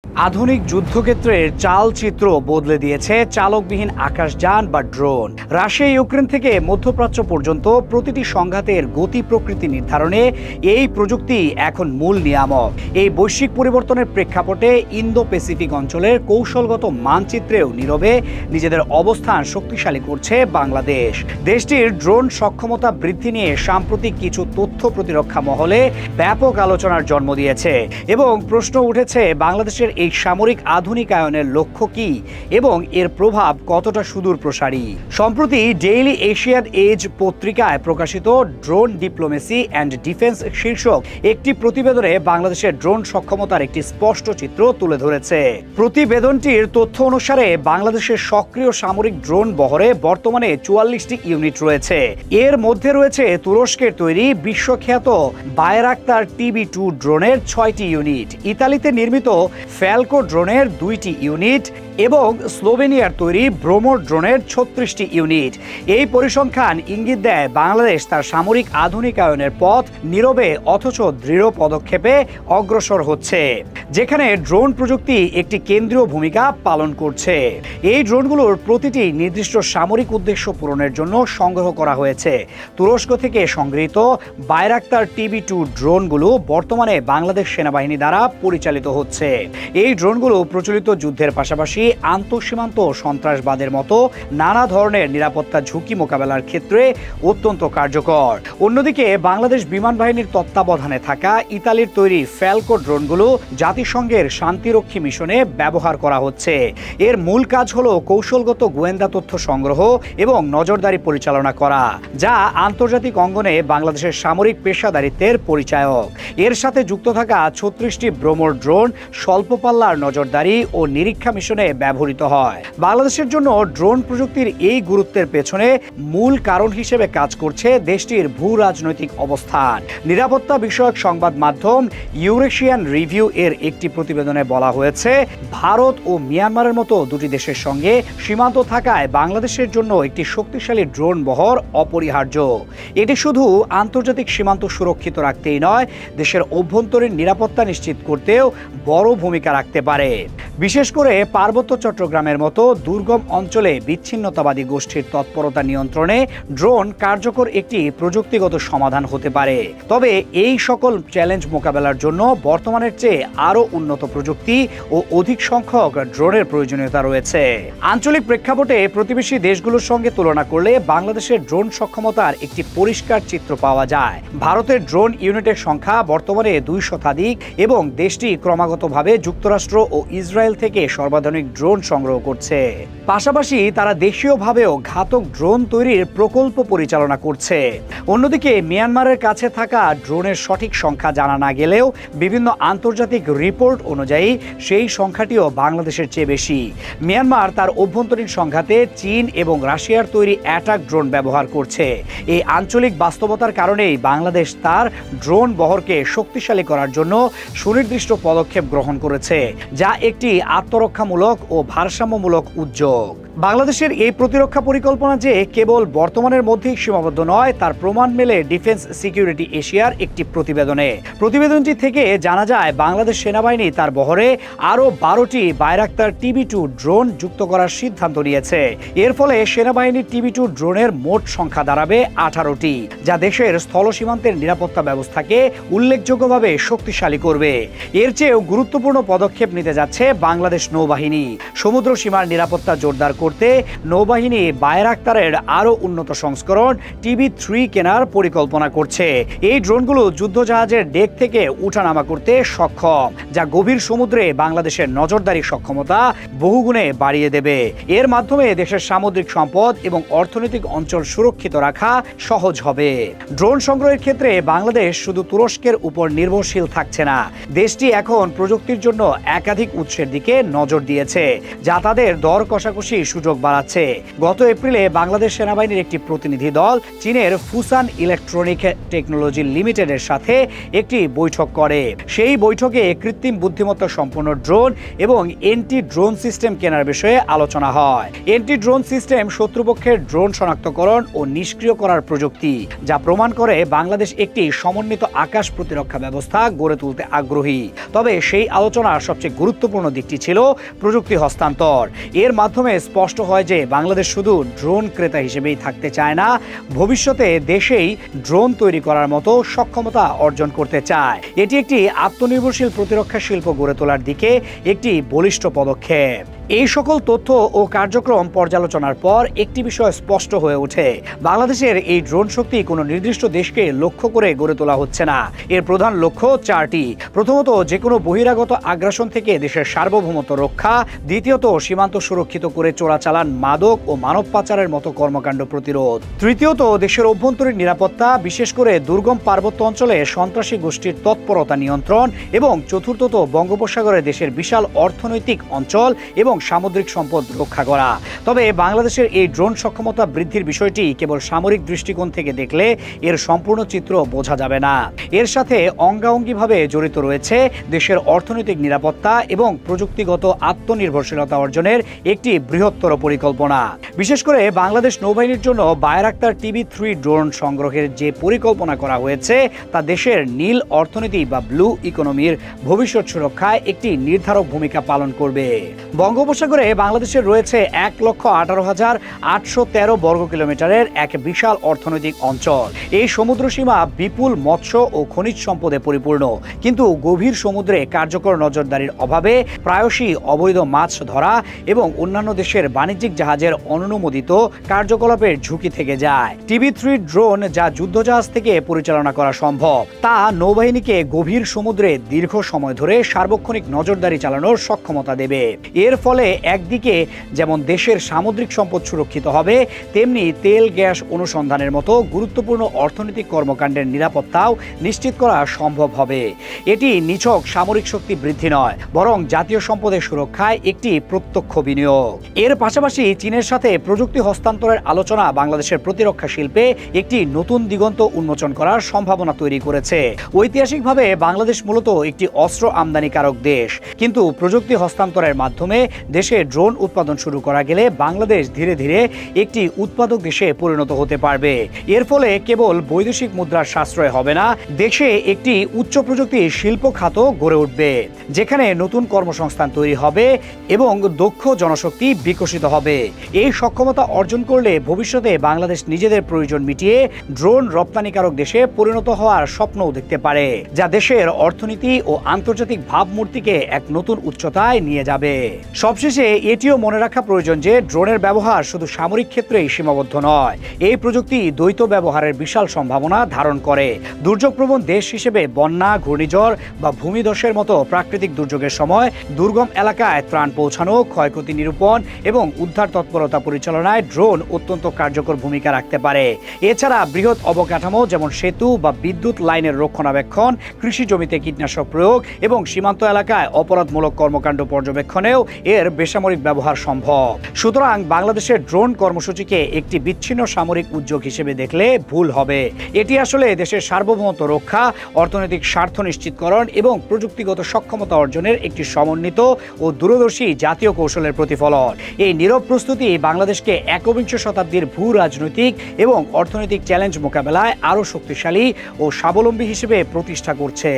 আধুনিক যুদ্ধক্ষেত্রের চালচিত্র বদলে দিয়েছে চালকবিহীন আকাশযান বা ড্রোন। রাশিয়া ইউক্রেন থেকে মধ্যপ্রাচ্য পর্যন্ত প্রতিটি সংঘাতের গতি প্রকৃতি নির্ধারণে এই প্রযুক্তি এখন মূল নিয়ামক। এই বৈশ্বিক পরিবর্তনের প্রেক্ষাপটে ইন্দো প্যাসিফিক অঞ্চলের কৌশলগত মানচিত্রেও নীরবে নিজেদের অবস্থান শক্তিশালী করছে বাংলাদেশ। দেশটির ড্রোন সক্ষমতা বৃদ্ধি নিয়ে সাম্প্রতিক কিছু তথ্য প্রতিরক্ষা মহলে ব্যাপক আলোচনার জন্ম দিয়েছে এবং প্রশ্ন উঠেছে বাংলাদেশের এই সামরিক আধুনিকায়নের লক্ষ্য কি এবং এর প্রভাব কতটা সুদূর প্রসারী। সম্প্রতি ডেইলি এশিয়ান এজ পত্রিকায় প্রকাশিত ড্রোন ডিপ্লোমেসি অ্যান্ড ডিফেন্স শীর্ষক একটি প্রতিবেদনে বাংলাদেশের ড্রোন সক্ষমতার একটি স্পষ্ট চিত্র তুলে ধরেছে। প্রতিবেদনটির তথ্য অনুসারে বাংলাদেশের সক্রিয় সামরিক ড্রোন বহরে বর্তমানে ৪৪টি ইউনিট রয়েছে। এর মধ্যে রয়েছে তুরস্কের তৈরি বিশ্বখ্যাত বায়রাক্তার TB2 ড্রোনের ৬টি ইউনিট, ইতালিতে নির্মিত ফ্যালকো ড্রোনের ২টি ইউনিট এবং স্লোভেনিয়ার তৈরি ব্রোমোস ড্রোনের ৩৬টি ইউনিট। এই পরিসংখ্যান ইঙ্গিত দেয় বাংলাদেশ তার সামরিক আধুনিকায়নের পথ নীরবে অথচ দৃঢ় পদক্ষেপে অগ্রসর হচ্ছে, যেখানে ড্রোন প্রযুক্তি একটি কেন্দ্রীয় ভূমিকা পালন করছে। এই ড্রোনগুলোর প্রতিটি নির্দিষ্ট সামরিক উদ্দেশ্য পূরণের জন্য সংগ্রহ করা হয়েছে। তুরস্ক থেকে সংগৃহীত বায়রাক্তার TB2 ড্রোনগুলো বর্তমানে বাংলাদেশ সেনাবাহিনী দ্বারা পরিচালিত হচ্ছে। এই ড্রোনগুলো প্রচলিত যুদ্ধের পাশাপাশি আন্তঃসীমান্ত সন্ত্রাসবাদের মতো নানা ধরনের নিরাপত্তা ঝুঁকি মোকাবেলার ক্ষেত্রে অত্যন্ত কার্যকর। অন্যদিকে বাংলাদেশ বিমান বাহিনীর তত্ত্বাবধানে থাকা ইতালির তৈরি ফ্যালকো ড্রোনগুলো জাতিসংঘের শান্তিরক্ষী মিশনে ব্যবহার করা হচ্ছে। এর মূল কাজ হলো কৌশলগত গোয়েন্দা তথ্য সংগ্রহ এবং নজরদারি পরিচালনা করা, যা আন্তর্জাতিক অঙ্গনে বাংলাদেশের সামরিক পেশাদারিত্বের পরিচায়ক। এর সাথে যুক্ত থাকা ৩৬টি ব্রোমোস ড্রোন স্বল্প পাল্লার নজরদারি ও নিরীক্ষা মিশনে ব্যবহৃত হয়। বাংলাদেশের জন্য ড্রোন প্রযুক্তির এই গুরুত্বের পেছনে মূল কারণ হিসেবে কাজ করছে দেশটির ভূ রাজনৈতিক অবস্থান। নিরাপত্তা বিষয়ক সংবাদ মাধ্যম ইউরেশিয়ান রিভিউ এর একটি প্রতিবেদনে বলা হয়েছে, ভারত ও মিয়ানমারের মতো দুটি দেশের সঙ্গে সীমান্ত থাকায় বাংলাদেশের জন্য একটি শক্তিশালী ড্রোন বহর অপরিহার্য। এটি শুধু আন্তর্জাতিক সীমান্ত সুরক্ষিত রাখতেই নয়, দেশের অভ্যন্তরীণ নিরাপত্তা নিশ্চিত করতেও বড় ভূমিকা রাখতে পারে। বিশেষ করে পার্বত্য চট্টগ্রামের মতো দুর্গম অঞ্চলে বিচ্ছিন্নতাবাদী গোষ্ঠীর তৎপরতা নিয়ন্ত্রণে ড্রোন কার্যকর একটি প্রযুক্তিগত সমাধান হতে পারে। তবে এই সকল চ্যালেঞ্জ মোকাবেলার জন্য বর্তমানের চেয়ে আরও উন্নত প্রযুক্তি ও অধিক সংখ্যক ড্রোনের প্রয়োজনীয়তা রয়েছে। আঞ্চলিক প্রেক্ষাপটে প্রতিবেশী দেশগুলোর সঙ্গে তুলনা করলে বাংলাদেশের ড্রোন সক্ষমতার একটি পরিষ্কার চিত্র পাওয়া যায়। ভারতের ড্রোন ইউনিটের সংখ্যা বর্তমানে ২০০ শতাধিক এবং দেশটি ক্রমাগতভাবে যুক্তরাষ্ট্র ও ইসরায়েল থেকে সর্বাধুনিক ড্রোন সংগ্রহ করছে। পাশাপাশি তারা দেশীয়ভাবেও ঘাতক ড্রোন তৈরির প্রকল্প পরিচালনা করছে। অন্যদিকে মিয়ানমারের কাছে থাকা ড্রোনের সঠিক সংখ্যা জানা না গেলেও বিভিন্ন আন্তর্জাতিক রিপোর্ট অনুযায়ী সেই সংখ্যাটিও বাংলাদেশের চেয়ে বেশি। মিয়ানমার তার অভ্যন্তরীণ সংঘাতে চীন এবং রাশিয়ার তৈরি অ্যাটাক ড্রোন ব্যবহার করছে। এই আঞ্চলিক বাস্তবতার কারণেই বাংলাদেশ তার ড্রোন বহরকে শক্তিশালী করার জন্য সুনির্দিষ্ট পদক্ষেপ গ্রহণ করেছে, যা একটি আত্মরক্ষামূলক ও ভারসাম্যমূলক উদ্যোগ। বাংলাদেশের এই প্রতিরক্ষা পরিকল্পনা যে কেবল বর্তমানের মধ্যেই সীমাবদ্ধ নয়, তার প্রমাণ মেলে ডিফেন্স সিকিউরিটি এশিয়ার একটি প্রতিবেদনে। প্রতিবেদনটি থেকে জানা যায় বাংলাদেশ সেনাবাহিনী তার বহরে আরও ১২টি বায়রাক্তার TB2 ড্রোন যুক্ত করার সিদ্ধান্ত নিয়েছে। এর ফলে সেনাবাহিনীর TB2 ড্রোনের মোট সংখ্যা দাঁড়াবে 18টি, যা দেশের স্থল সীমান্তের নিরাপত্তা ব্যবস্থাকে উল্লেখযোগ্যভাবে শক্তিশালী করবে। এর চেয়েও গুরুত্বপূর্ণ পদক্ষেপ নিতে যাচ্ছে বাংলাদেশ নৌবাহিনী। সমুদ্র সীমার নিরাপত্তা জোরদার করতে নৌবাহিনী বায়রাক্তারের আরও উন্নত সংস্করণ TB3 কেনার পরিকল্পনা করছে। এই ড্রোনগুলো যুদ্ধজাহাজের ডেক থেকে উঠানামা করতে সক্ষম, যা গভীর সমুদ্রে বাংলাদেশের নজরদারি সক্ষমতা বহুগুণে বাড়িয়ে দেবে। এর মাধ্যমে দেশের সামুদ্রিক সম্পদ এবং অর্থনৈতিক অঞ্চল সুরক্ষিত রাখা সহজ হবে। ড্রোন সংগ্রহের ক্ষেত্রে বাংলাদেশ শুধু তুরস্কের উপর নির্ভরশীল থাকছে না, দেশটি এখন প্রযুক্তির জন্য একাধিক উৎসের দিকে নজর দিয়েছে, যা তাদের দর কষাকষি সুযোগ বাড়াচ্ছে। গত এপ্রিলে বাংলাদেশ সেনাবাহিনীর একটি প্রতিনিধি দল চীনের ফুসান ইলেকট্রনিক টেকনোলজি লিমিটেডের সাথে একটি বৈঠক করে। সেই বৈঠকে কৃত্রিম বুদ্ধিমত্তা সম্পন্ন ড্রোন এবং এন্টি ড্রোন সিস্টেম কেনার বিষয়ে আলোচনা হয়। এন্টি ড্রোন সিস্টেম শত্রুপক্ষের ড্রোন শনাক্তকরণ ও নিষ্ক্রিয় করার প্রযুক্তি, যা প্রমাণ করে বাংলাদেশ একটি সমন্বিত আকাশ প্রতিরক্ষা ব্যবস্থা গড়ে তুলতে আগ্রহী। তবে সেই আলোচনার সবচেয়ে গুরুত্বপূর্ণ দিকটি ছিল প্রযুক্তি হস্তান্তর। এর মাধ্যমে স্পষ্ট হয় যে বাংলাদেশ শুধু ড্রোন ক্রেতা হিসেবেই থাকতে চায় না, ভবিষ্যতে দেশেই ড্রোন তৈরি করার মতো সক্ষমতা অর্জন করতে চায়। এটি একটি আত্মনির্ভরশীল প্রতিরক্ষা শিল্প গড়ে তোলার দিকে একটি বলিষ্ঠ পদক্ষেপ। এই সকল তথ্য ও কার্যক্রম পর্যালোচনার পর একটি বিষয় স্পষ্ট হয়ে ওঠে, বাংলাদেশের এই ড্রোন শক্তি কোনো নির্দিষ্ট দেশকে লক্ষ্য করে গড়ে তোলা হচ্ছে না। এর প্রধান লক্ষ্য চারটি। প্রথমত, যে কোনো বহিরাগত আগ্রাসন থেকে দেশের সার্বভৌমত্ব রক্ষা। দ্বিতীয়ত, সীমান্ত সুরক্ষিত করে চোরাচালান, মাদক ও মানব পাচারের মতো কর্মকাণ্ড প্রতিরোধ। তৃতীয়ত, দেশের অভ্যন্তরীণ নিরাপত্তা, বিশেষ করে দুর্গম পার্বত্য অঞ্চলে সন্ত্রাসী গোষ্ঠীর তৎপরতা নিয়ন্ত্রণ। এবং চতুর্থত, বঙ্গোপসাগরে দেশের বিশাল অর্থনৈতিক অঞ্চল এবং সামুদ্রিক সম্পদ রক্ষা করা। তবে বাংলাদেশের এই ড্রোন সক্ষমতা বৃদ্ধির বিষয়টি কেবল সামরিক দৃষ্টিকোণ থেকে দেখলে এর সম্পূর্ণ চিত্র বোঝা যাবে না। এর সাথে অঙ্গাঙ্গিভাবে জড়িত রয়েছে দেশের অর্থনৈতিক নিরাপত্তা এবং প্রযুক্তিগত আত্মনির্ভরশীলতা অর্জনের একটি বৃহত্তর পরিকল্পনা। বিশেষ করে বাংলাদেশ নৌবাহিনীর জন্য বায়রাক্তার TB3 ড্রোন সংগ্রহের যে পরিকল্পনা করা হয়েছে তা দেশের নীল অর্থনীতি বা ব্লু ইকোনমির ভবিষ্যৎ সুরক্ষায় একটি নির্ধারক ভূমিকা পালন করবে। বঙ্গোপসাগরে বাংলাদেশের রয়েছে 1,18,813 বর্গ কিলোমিটারের এক বিশাল অর্থনৈতিক অঞ্চল। এই সমুদ্র সীমা বিপুল মৎস্য ও খনিজ সম্পদে পরিপূর্ণ, কিন্তু গভীর সমুদ্রে কার্যকর নজরদারির অভাবে প্রায়শই অবৈধ মাছ ধরা এবং অন্যান্য দেশের বাণিজ্যিক জাহাজের অননুমোদিত কার্যকলাপের ঝুঁকি থেকে যায়। TB3 ড্রোন, যা যুদ্ধজাহাজ থেকে পরিচালনা করা সম্ভব, তা নৌবাহিনীকে গভীর সমুদ্রে দীর্ঘ সময় ধরে সার্বক্ষণিক নজরদারি চালানোর সক্ষমতা দেবে। এর ফলে একদিকে যেমন দেশের সামুদ্রিক সম্পদ সুরক্ষিত হবে, তেমনি তেল গ্যাস অনুসন্ধানের মতো গুরুত্বপূর্ণ অর্থনৈতিক কর্মকাণ্ডের নিরাপত্তাও নিশ্চিত করা সম্ভব হবে। এটি নিছক সামরিক শক্তি বৃদ্ধি নয়, বরং জাতীয় সম্পদের সুরক্ষায় একটি প্রত্যক্ষ বিনিয়োগ। এর পাশাপাশি চীনের সাথে প্রযুক্তি হস্তান্তরের আলোচনা বাংলাদেশের প্রতিরক্ষা শিল্পে একটি নতুন দিগন্ত উন্মোচন করার সম্ভাবনা তৈরি করেছে। ঐতিহাসিকভাবে বাংলাদেশ মূলত একটি অস্ত্র আমদানিকারক দেশ, কিন্তু প্রযুক্তি হস্তান্তরের মাধ্যমে দেশে ড্রোন উৎপাদন শুরু করা গেলে বাংলাদেশ ধীরে ধীরে একটি উৎপাদক দেশে পরিণত হতে পারবে। এর ফলে কেবল বৈদেশিক মুদ্রার সাশ্রয় হবে না, দেশে একটি উচ্চ প্রযুক্তি শিল্প খাত গড়ে উঠবে, যেখানে নতুন কর্মসংস্থান তৈরি হবে এবং দক্ষ জনশক্তি বিকশিত হবে। এই সক্ষমতা অর্জন করলে ভবিষ্যতে বাংলাদেশ নিজেদের প্রয়োজন মিটিয়ে ড্রোন রপ্তানিকারক দেশে পরিণত হওয়ার স্বপ্নও দেখতে পারে, যা দেশের অর্থনীতি ও আন্তর্জাতিক ভাবমূর্তিকে এক নতুন উচ্চতায় নিয়ে যাবে। সবশেষে এটিও মনে রাখা প্রয়োজন যে ড্রোনের ব্যবহার শুধু সামরিক ক্ষেত্রেই সীমাবদ্ধ নয়। এই প্রযুক্তি দ্বৈত ব্যবহারের বিশাল সম্ভাবনা ধারণ করে। দুর্যোগপ্রবণ দেশ হিসেবে বন্যা, ঘূর্ণিঝড় বা ভূমিধসের মতো প্রাকৃতিক দুর্যোগের সময় দুর্গম এলাকায় ত্রাণ পৌঁছানো, ক্ষয়ক্ষতি নিরূপণ এবং উদ্ধার তৎপরতা পরিচালনায় ড্রোন অত্যন্ত কার্যকর ভূমিকা রাখতে পারে। এছাড়া বৃহৎ অবকাঠামো যেমন সেতু বা বিদ্যুৎ লাইনের রক্ষণাবেক্ষণ, কৃষি জমিতে কীটনাশক প্রয়োগ এবং সীমান্ত এলাকায় অপরাধমূলক কর্মকাণ্ড পর্যবেক্ষণেও এর বেসামরিক ব্যবহার সম্ভব। সুতরাং বাংলাদেশের ড্রোন কর্মসূচিকে একটি বিচ্ছিন্ন সামরিক উদ্যোগ হিসেবে দেখলে ভুল হবে। এটি আসলে দেশের সার্বভৌমত্ব রক্ষা, অর্থনৈতিক স্বার্থ নিশ্চিতকরণ এবং প্রযুক্তিগত সক্ষমতা অর্জনের একটি সমন্বিত ও দূরদর্শী জাতীয় কৌশলের প্রতিফলন। এই নীরব প্রস্তুতি বাংলাদেশকে একবিংশ শতাব্দীর ভূ রাজনৈতিক এবং অর্থনৈতিক চ্যালেঞ্জ মোকাবেলায় আরও শক্তিশালী ও স্বাবলম্বী হিসেবে প্রতিষ্ঠা করছে।